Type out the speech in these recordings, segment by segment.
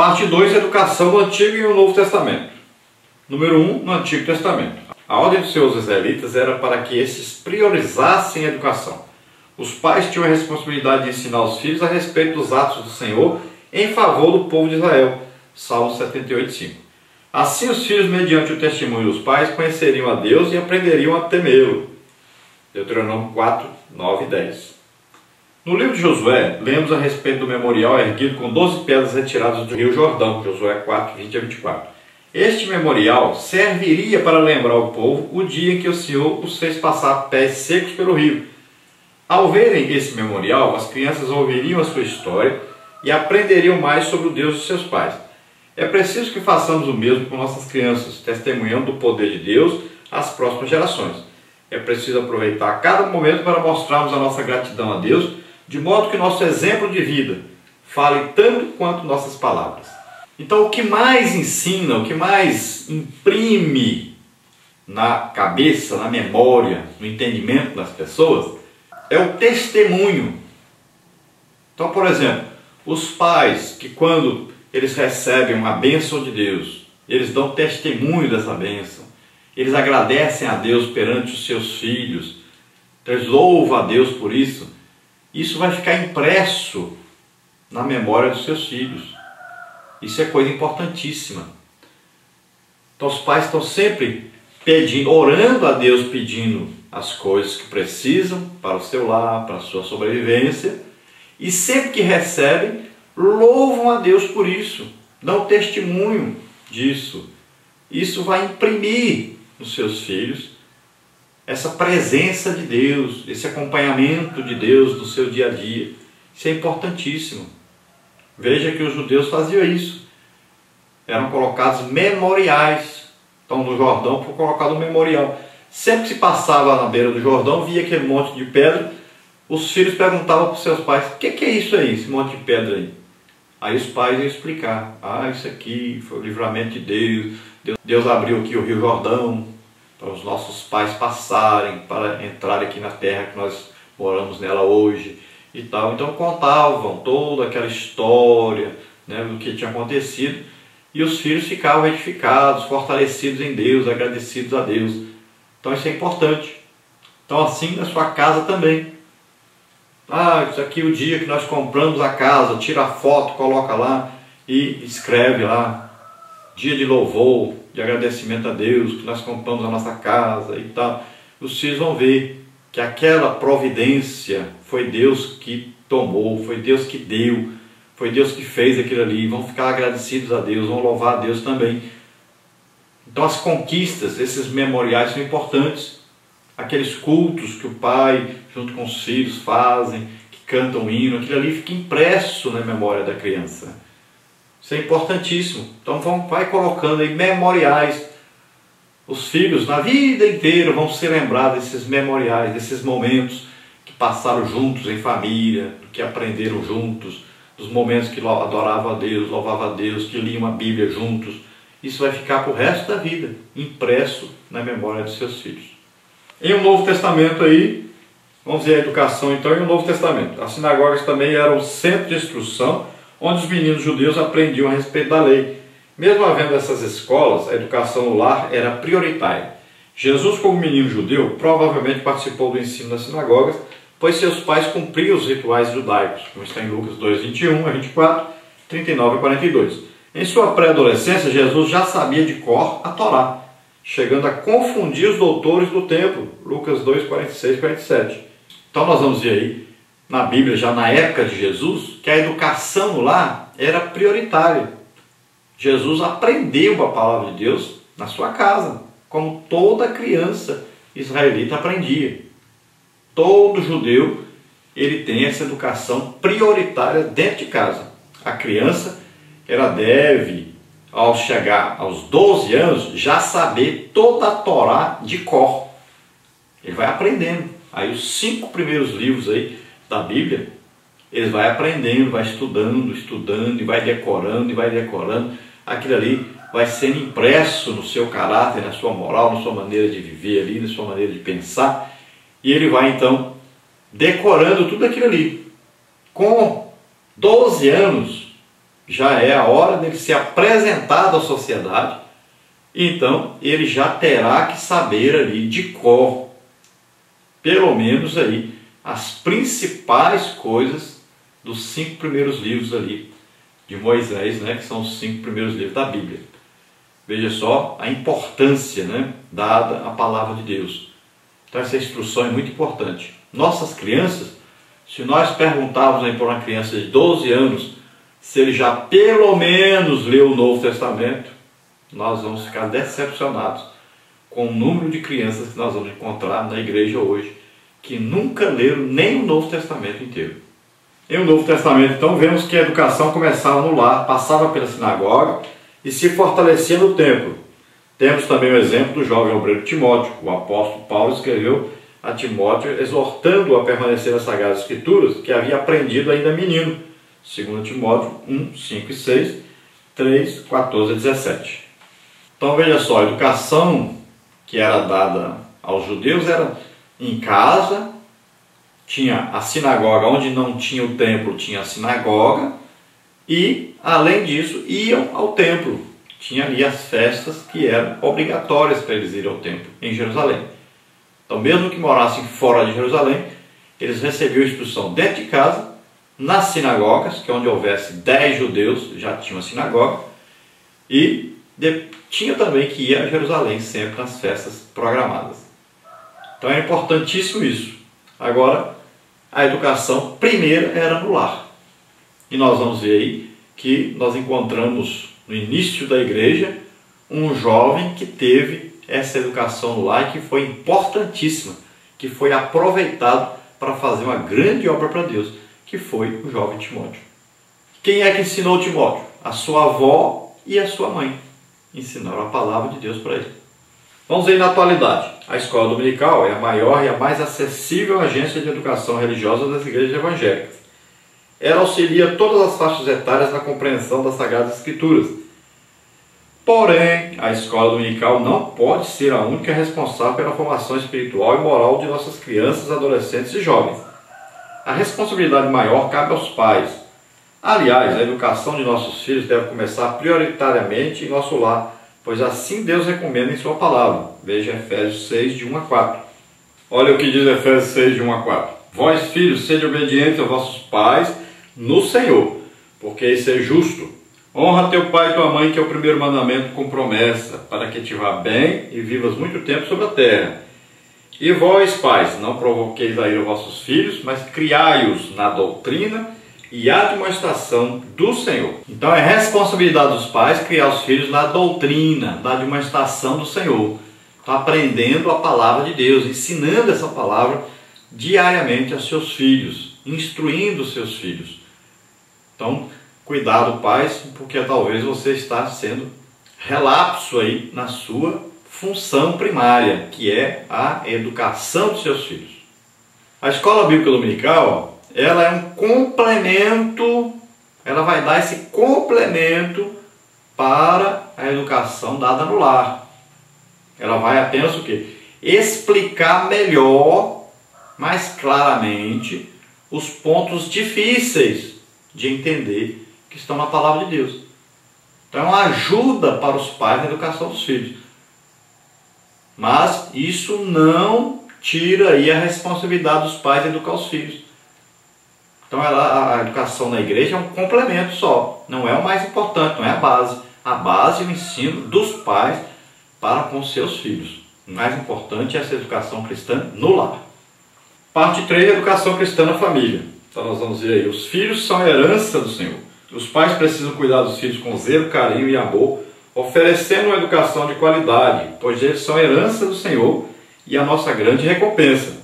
Parte 2, educação no Antigo e no Novo Testamento. Número 1, no Antigo Testamento. A ordem dos seus israelitas era para que esses priorizassem a educação. Os pais tinham a responsabilidade de ensinar os filhos a respeito dos atos do Senhor em favor do povo de Israel. Salmo 78:5. Assim os filhos, mediante o testemunho dos pais, conheceriam a Deus e aprenderiam a temê-lo. Deuteronômio 4, 9 e 10. No livro de Josué, lemos a respeito do memorial erguido com 12 pedras retiradas do rio Jordão, Josué 4, 20 a 24. Este memorial serviria para lembrar o povo o dia em que o Senhor os fez passar pés secos pelo rio. Ao verem esse memorial, as crianças ouviriam a sua história e aprenderiam mais sobre o Deus de seus pais. É preciso que façamos o mesmo com nossas crianças, testemunhando do poder de Deus às próximas gerações. É preciso aproveitar cada momento para mostrarmos a nossa gratidão a Deus, de modo que nosso exemplo de vida fale tanto quanto nossas palavras. Então, o que mais ensina, o que mais imprime na cabeça, na memória, no entendimento das pessoas, é o testemunho. Então, por exemplo, os pais que quando eles recebem uma bênção de Deus, eles dão testemunho dessa bênção, eles agradecem a Deus perante os seus filhos, eles louvam a Deus por isso. Isso vai ficar impresso na memória dos seus filhos. Isso é coisa importantíssima. Então os pais estão sempre pedindo, orando a Deus, pedindo as coisas que precisam para o seu lar, para a sua sobrevivência, e sempre que recebem, louvam a Deus por isso, dão testemunho disso. Isso vai imprimir nos seus filhos essa presença de Deus, esse acompanhamento de Deus no seu dia a dia. Isso é importantíssimo. Veja que os judeus faziam isso. Eram colocados memoriais. Então no Jordão foi colocado um memorial. Sempre que se passava na beira do Jordão, via aquele monte de pedra, os filhos perguntavam para os seus pais: o que é isso aí, esse monte de pedra aí? Aí os pais iam explicar: isso aqui foi o livramento de Deus. Deus abriu aqui o Rio Jordão para os nossos pais passarem, para entrar aqui na terra que nós moramos nela hoje e tal. Então contavam toda aquela história, né, do que tinha acontecido, e os filhos ficavam edificados, fortalecidos em Deus, agradecidos a Deus. Então isso é importante. Então assim na sua casa também. Isso aqui é o dia que nós compramos a casa, tira a foto, coloca lá e escreve lá: dia de louvor, de agradecimento a Deus, que nós compramos a nossa casa e tal. Os filhos vão ver que aquela providência foi Deus que tomou, foi Deus que deu, foi Deus que fez aquilo ali. Vão ficar agradecidos a Deus, vão louvar a Deus também. Então as conquistas, esses memoriais são importantes. Aqueles cultos que o pai, junto com os filhos, fazem, que cantam um hino, aquilo ali fica impresso na memória da criança. Isso é importantíssimo. Então vai colocando aí memoriais. Os filhos na vida inteira vão se lembrar desses memoriais, desses momentos que passaram juntos em família, que aprenderam juntos, dos momentos que adoravam a Deus, louvavam a Deus, que liam a Bíblia juntos. Isso vai ficar para o resto da vida, impresso na memória dos seus filhos. Em um Novo Testamento aí, vamos ver a educação então em um Novo Testamento. As sinagogas também eram um centro de instrução, onde os meninos judeus aprendiam a respeito da lei. Mesmo havendo essas escolas, a educação no lar era prioritária. Jesus, como menino judeu, provavelmente participou do ensino das sinagogas, pois seus pais cumpriam os rituais judaicos, como está em Lucas 2, 21 a 24, 39 a 42. Em sua pré-adolescência, Jesus já sabia de cor a Torá, chegando a confundir os doutores do templo, Lucas 2, 46 e 47. Então nós vamos ver aí, na Bíblia, já na época de Jesus, que a educação no lar era prioritária. Jesus aprendeu a palavra de Deus na sua casa, como toda criança israelita aprendia. Todo judeu, ele tem essa educação prioritária dentro de casa. A criança, ela deve, ao chegar aos 12 anos, já saber toda a Torá de cor. Ele vai aprendendo. Aí os 5 primeiros livros aí da Bíblia, ele vai aprendendo, vai estudando, e vai decorando. Aquilo ali vai sendo impresso no seu caráter, na sua moral, na sua maneira de viver ali, na sua maneira de pensar. E ele vai então decorando tudo aquilo ali. Com 12 anos, já é a hora dele ser apresentado à sociedade, então ele já terá que saber ali de cor, pelo menos aí, as principais coisas dos 5 primeiros livros ali de Moisés, né, que são os 5 primeiros livros da Bíblia. Veja só a importância, né, dada à palavra de Deus. Então essa instrução é muito importante. Nossas crianças, se nós perguntarmos aí para uma criança de 12 anos se ele já pelo menos leu o Novo Testamento, nós vamos ficar decepcionados com o número de crianças que nós vamos encontrar na igreja hoje, que nunca leram nem o Novo Testamento inteiro. Em o Novo Testamento, então, vemos que a educação começava no lar, passava pela sinagoga e se fortalecia no templo. Temos também o exemplo do jovem obreiro Timóteo. O apóstolo Paulo escreveu a Timóteo exortando-o a permanecer nas Sagradas Escrituras, que havia aprendido ainda menino. 2 Timóteo 1, 5 e 6, 3, 14 a 17. Então veja só, a educação que era dada aos judeus era em casa, tinha a sinagoga, onde não tinha o templo, tinha a sinagoga, e além disso iam ao templo. Tinha ali as festas que eram obrigatórias para eles irem ao templo, em Jerusalém. Então mesmo que morassem fora de Jerusalém, eles recebiam instrução dentro de casa, nas sinagogas, que onde houvesse 10 judeus já tinha uma sinagoga, e tinha também que ir a Jerusalém sempre nas festas programadas. Então é importantíssimo isso. Agora, a educação primeira era no lar. E nós vamos ver aí que nós encontramos no início da igreja um jovem que teve essa educação no lar e que foi importantíssima, que foi aproveitado para fazer uma grande obra para Deus, que foi o jovem Timóteo. Quem é que ensinou Timóteo? A sua avó e a sua mãe ensinaram a palavra de Deus para ele. Vamos ver na atualidade. A escola dominical é a maior e a mais acessível agência de educação religiosa das igrejas evangélicas. Ela auxilia todas as faixas etárias na compreensão das Sagradas Escrituras. Porém, a escola dominical não pode ser a única responsável pela formação espiritual e moral de nossas crianças, adolescentes e jovens. A responsabilidade maior cabe aos pais. Aliás, a educação de nossos filhos deve começar prioritariamente em nosso lar, pois assim Deus recomenda em sua palavra. Veja Efésios 6, de 1 a 4. Olha o que diz Efésios 6, de 1 a 4. Vós, filhos, sede obedientes aos vossos pais no Senhor, porque isso é justo. Honra teu pai e tua mãe, que é o primeiro mandamento com promessa, para que te vá bem e vivas muito tempo sobre a terra. E vós, pais, não provoqueis a ira vossos filhos, mas criai-os na doutrina e admoestação do Senhor. Então é responsabilidade dos pais criar os filhos na doutrina, na admoestação do Senhor. Então, aprendendo a palavra de Deus, ensinando essa palavra diariamente aos seus filhos, instruindo os seus filhos. Então, cuidado, pais, porque talvez você está sendo relapso aí na sua função primária, que é a educação dos seus filhos. A escola bíblica dominical, ela é um complemento, ela vai dar esse complemento para a educação dada no lar. Ela vai apenas o quê? Explicar melhor, mais claramente, os pontos difíceis de entender que estão na palavra de Deus. Então é uma ajuda para os pais na educação dos filhos. Mas isso não tira aí a responsabilidade dos pais de educar os filhos. Então a educação na igreja é um complemento só, não é o mais importante, não é a base. A base é o ensino dos pais para com seus filhos. O mais importante é essa educação cristã no lar. Parte 3, educação cristã na família. Então nós vamos ver aí, os filhos são a herança do Senhor. Os pais precisam cuidar dos filhos com zelo, carinho e amor, oferecendo uma educação de qualidade, pois eles são a herança do Senhor e a nossa grande recompensa.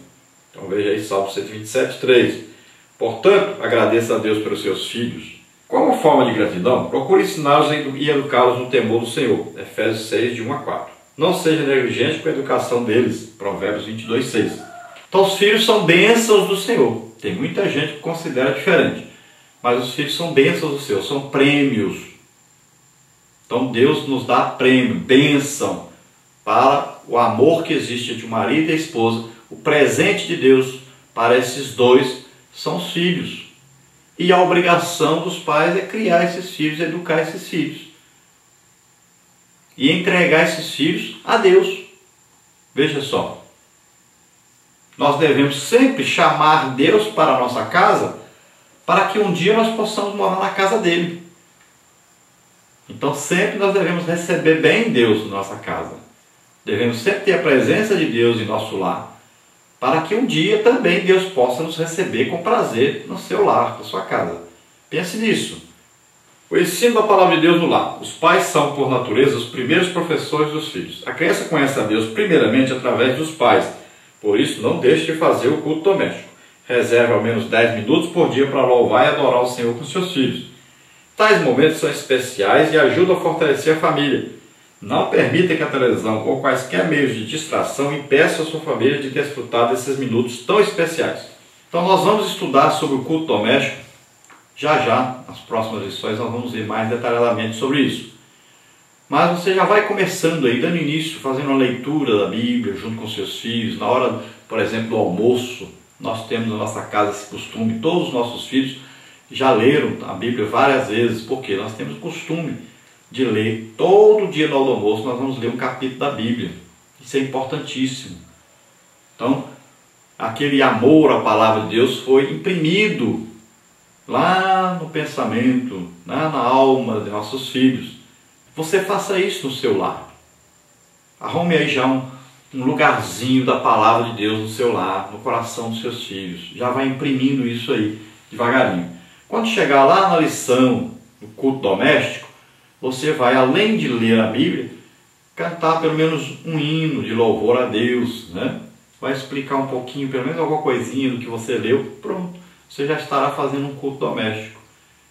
Então veja aí Salmo 127, 3. Portanto, agradeça a Deus pelos seus filhos. Como forma de gratidão, procure ensiná-los e educá-los no temor do Senhor. Efésios 6, de 1 a 4. Não seja negligente com a educação deles. Provérbios 22, 6. Então os filhos são bênçãos do Senhor. Tem muita gente que considera diferente. Mas os filhos são bênçãos do Senhor, são prêmios. Então Deus nos dá prêmio, bênção, para o amor que existe entre o marido e a esposa. O presente de Deus para esses dois são os filhos. E a obrigação dos pais é criar esses filhos, educar esses filhos. E entregar esses filhos a Deus. Veja só. Nós devemos sempre chamar Deus para a nossa casa, para que um dia nós possamos morar na casa dele. Então sempre nós devemos receber bem Deus na nossa casa. Devemos sempre ter a presença de Deus em nosso lar, para que um dia também Deus possa nos receber com prazer no seu lar, na sua casa. Pense nisso. O ensino da palavra de Deus no lar. Os pais são, por natureza, os primeiros professores dos filhos. A criança conhece a Deus primeiramente através dos pais. Por isso, não deixe de fazer o culto doméstico. Reserve ao menos 10 minutos por dia para louvar e adorar o Senhor com seus filhos. Tais momentos são especiais e ajudam a fortalecer a família. Não permita que a televisão ou quaisquer meios de distração impeçam a sua família de desfrutar desses minutos tão especiais. Então nós vamos estudar sobre o culto doméstico. Já, nas próximas lições, nós vamos ver mais detalhadamente sobre isso. Mas você já vai começando aí, dando início, fazendo uma leitura da Bíblia junto com seus filhos. Na hora, por exemplo, do almoço, nós temos na nossa casa esse costume. Todos os nossos filhos já leram a Bíblia várias vezes, porque nós temos o costume de ler. Todo dia no almoço nós vamos ler um capítulo da Bíblia. Isso é importantíssimo. Então, aquele amor à palavra de Deus foi imprimido lá no pensamento, lá na alma de nossos filhos. Você faça isso no seu lar. Arrume aí já um lugarzinho da palavra de Deus no seu lar, no coração dos seus filhos. Já vai imprimindo isso aí, devagarinho. Quando chegar lá na lição do culto doméstico, você vai, além de ler a Bíblia, cantar pelo menos um hino de louvor a Deus, né? Vai explicar um pouquinho, pelo menos alguma coisinha do que você leu, pronto. Você já estará fazendo um culto doméstico.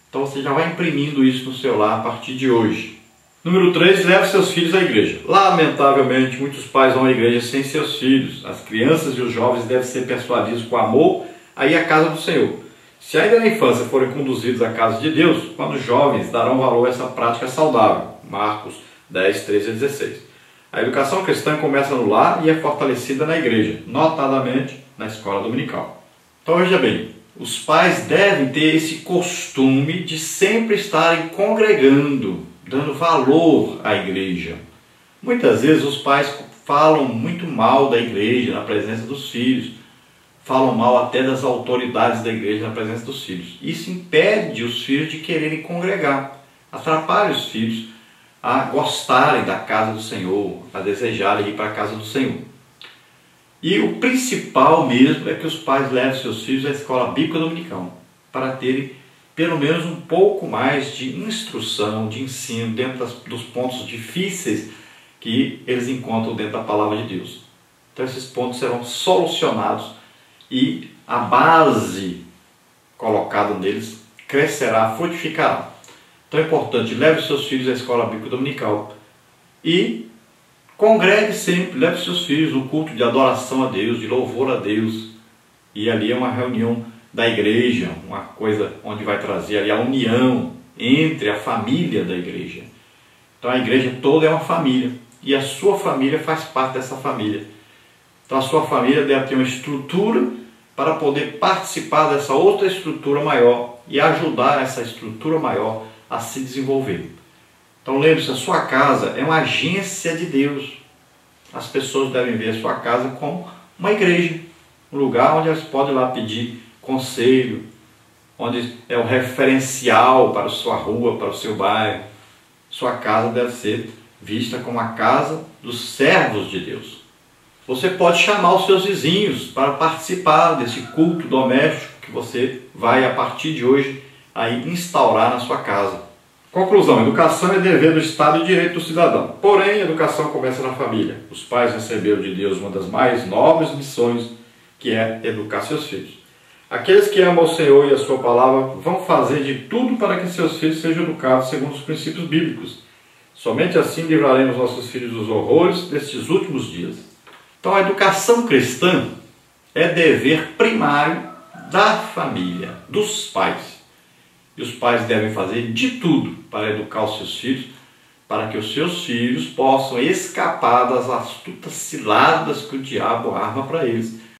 Então você já vai imprimindo isso no seu lar a partir de hoje. Número 3, leve seus filhos à igreja. Lamentavelmente, muitos pais vão à igreja sem seus filhos. As crianças e os jovens devem ser persuadidos com amor a ir à casa do Senhor. Se ainda na infância forem conduzidos à casa de Deus, quando jovens darão valor a essa prática saudável. Marcos 10, 13 a 16. A educação cristã começa no lar e é fortalecida na igreja, notadamente na escola dominical. Então veja bem, os pais devem ter esse costume de sempre estarem congregando, dando valor à igreja. Muitas vezes os pais falam muito mal da igreja na presença dos filhos, falam mal até das autoridades da igreja na presença dos filhos. Isso impede os filhos de quererem congregar, atrapalha os filhos a gostarem da casa do Senhor, a desejarem ir para a casa do Senhor. E o principal mesmo é que os pais levem seus filhos à escola bíblica dominical, para terem pelo menos um pouco mais de instrução, de ensino, dentro dos pontos difíceis que eles encontram dentro da palavra de Deus. Então esses pontos serão solucionados e a base colocada neles crescerá, frutificará. Então é importante, leve seus filhos à escola bíblica dominical e congregue sempre, leve seus filhos no culto de adoração a Deus, de louvor a Deus. E ali é uma reunião da igreja, uma coisa onde vai trazer ali a união entre a família da igreja. Então a igreja toda é uma família e a sua família faz parte dessa família. Então a sua família deve ter uma estrutura para poder participar dessa outra estrutura maior e ajudar essa estrutura maior a se desenvolver. Então lembre-se, a sua casa é uma agência de Deus. As pessoas devem ver a sua casa como uma igreja, um lugar onde elas podem ir lá pedir conselho, onde é o referencial para a sua rua, para o seu bairro. Sua casa deve ser vista como a casa dos servos de Deus. Você pode chamar os seus vizinhos para participar desse culto doméstico que você vai, a partir de hoje, aí instaurar na sua casa. Conclusão, educação é dever do Estado e direito do cidadão. Porém, a educação começa na família. Os pais receberam de Deus uma das mais nobres missões, que é educar seus filhos. Aqueles que amam o Senhor e a sua palavra vão fazer de tudo para que seus filhos sejam educados segundo os princípios bíblicos. Somente assim livraremos nossos filhos dos horrores destes últimos dias. Então a educação cristã é dever primário da família, dos pais. E os pais devem fazer de tudo para educar os seus filhos, para que os seus filhos possam escapar das astutas ciladas que o diabo arma para eles,